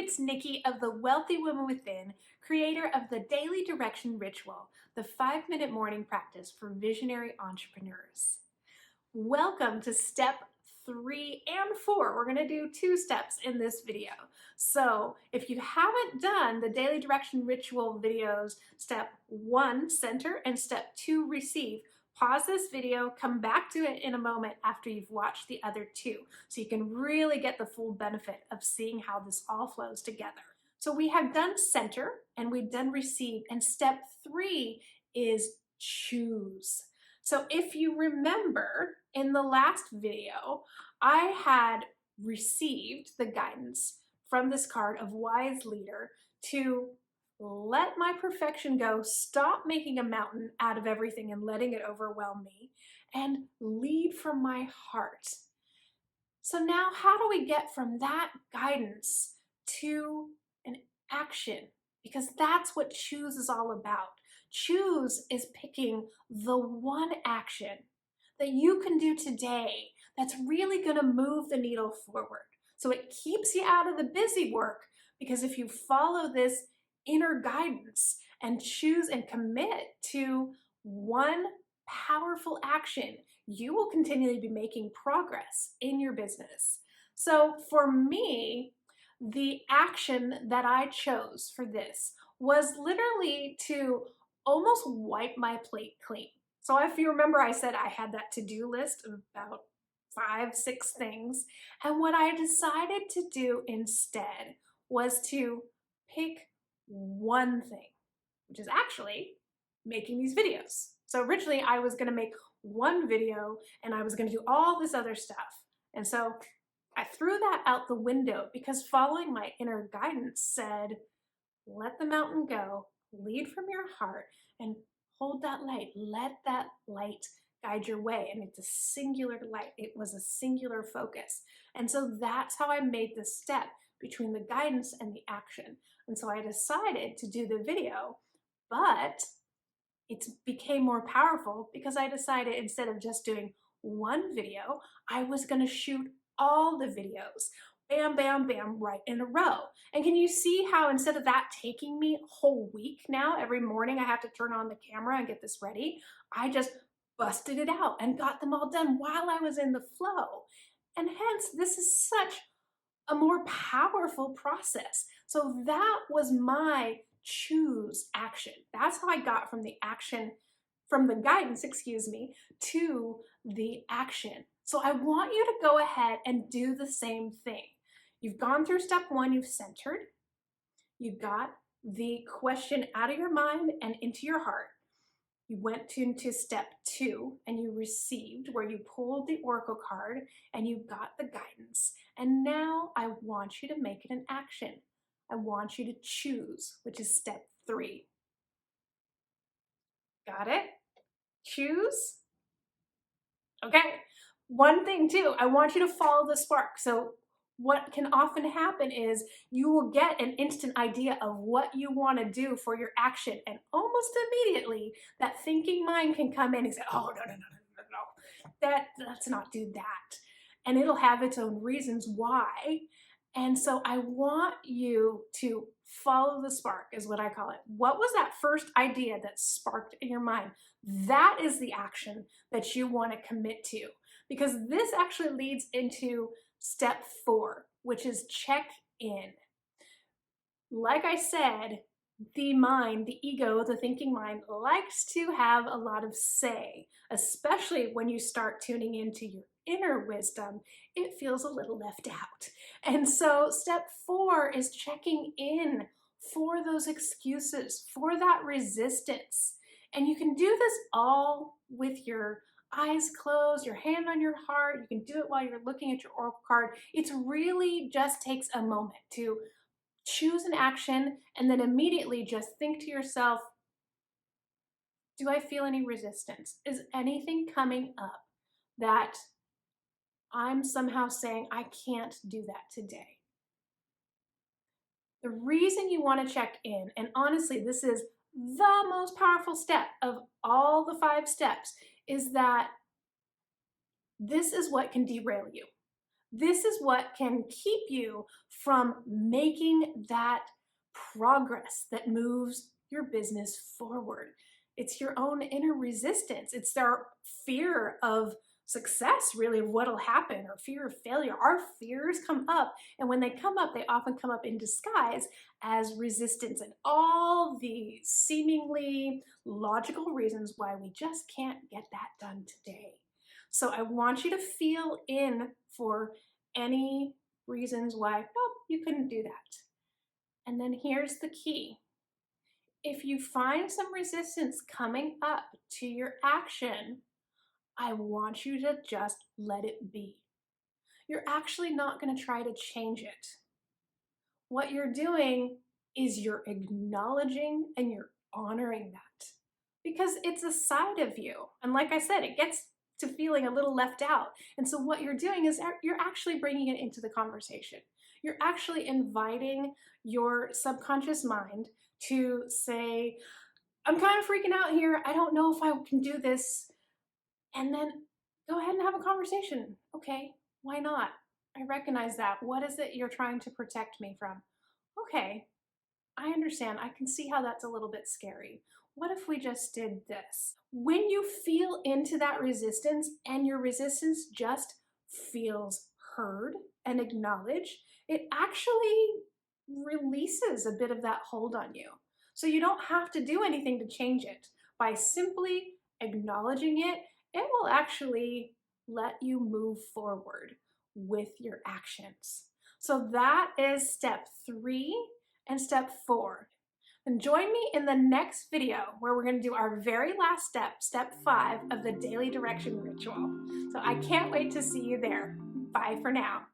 it's Nikki of the Wealthy Woman Within, creator of the Daily Direction Ritual, the 5-minute morning practice for visionary entrepreneurs. Welcome to step 3 and 4. We're going to do 2 steps in this video. So if you haven't done the Daily Direction Ritual videos, step 1, center, and step 2, receive, pause this video, come back to it in a moment after you've watched the other 2, so you can really get the full benefit of seeing how this all flows together. So we have done center and we've done receive, and step 3 is choose. So if you remember in the last video, I had received the guidance from this card of Wise Leader to let my perfection go, stop making a mountain out of everything and letting it overwhelm me, and lead from my heart. So now how do we get from that guidance to an action? Because that's what choose is all about. Choose is picking the one action that you can do today that's really going to move the needle forward. So it keeps you out of the busy work, because if you follow this inner guidance and choose and commit to one powerful action, you will continually be making progress in your business. So for me, the action that I chose for this was literally to almost wipe my plate clean. So if you remember, I said I had that to-do list of about 5-6 things. And what I decided to do instead was to pick one thing, which is actually making these videos. So originally I was going to make one video and I was going to do all this other stuff. And so I threw that out the window, because following my inner guidance said, let the mountain go, lead from your heart, and hold that light. Let that light guide your way. And it's a singular light. It was a singular focus. And so that's how I made the step between the guidance and the action. And so I decided to do the video, but it became more powerful because I decided instead of just doing one video, I was going to shoot all the videos, bam, bam, bam, right in a row. And can you see how instead of that taking me a whole week now, every morning I have to turn on the camera and get this ready, I just busted it out and got them all done while I was in the flow. And hence, this is such a more powerful process. So that was my choose action. That's how I got from the action, from the guidance, to the action. So I want you to go ahead and do the same thing. You've gone through step 1, you've centered, you got the question out of your mind and into your heart. You went into step 2 and you received, where you pulled the oracle card and you got the guidance. And now I want you to make it an action. I want you to choose, which is step 3. Got it? Choose? Okay. One thing too, I want you to follow the spark. So what can often happen is you will get an instant idea of what you want to do for your action, and almost immediately that thinking mind can come in and say, oh, no, let's not do that. And it'll have its own reasons why. And so I want you to follow the spark, is what I call it. What was that first idea that sparked in your mind? That is the action that you want to commit to, because this actually leads into step 4, which is check in. Like I said, the mind, the ego, the thinking mind likes to have a lot of say, especially when you start tuning into your inner wisdom. It feels a little left out. And so step 4 is checking in for those excuses, for that resistance. And you can do this all with your eyes closed, your hand on your heart. You can do it while you're looking at your oracle card. It's really just takes a moment to choose an action and then immediately just think to yourself, do I feel any resistance? Is anything coming up that I'm somehow saying I can't do that today? The reason you want to check in, and honestly, this is the most powerful step of all the 5 steps, is that this is what can derail you. This is what can keep you from making that progress that moves your business forward. It's your own inner resistance. It's their fear of success, really, of what'll happen, or fear of failure. Our fears come up, and when they come up, they often come up in disguise as resistance and all the seemingly logical reasons why we just can't get that done today. So I want you to feel in for any reasons why, nope, you couldn't do that. And then here's the key. If you find some resistance coming up to your action, I want you to just let it be. You're actually not going to try to change it. What you're doing is you're acknowledging and you're honoring that because it's a side of you. And like I said, it gets to feeling a little left out. And so what you're doing is you're actually bringing it into the conversation. You're actually inviting your subconscious mind to say, I'm kind of freaking out here. I don't know if I can do this. And then go ahead and have a conversation. Okay, why not? I recognize that. What is it you're trying to protect me from? Okay, I understand. I can see how that's a little bit scary. What if we just did this? When you feel into that resistance and your resistance just feels heard and acknowledged, it actually releases a bit of that hold on you. So you don't have to do anything to change it. By simply acknowledging it, it will actually let you move forward with your actions. So that is step 3 and step 4. And join me in the next video where we're going to do our very last step, step 5 of the daily direction ritual. So I can't wait to see you there. Bye for now.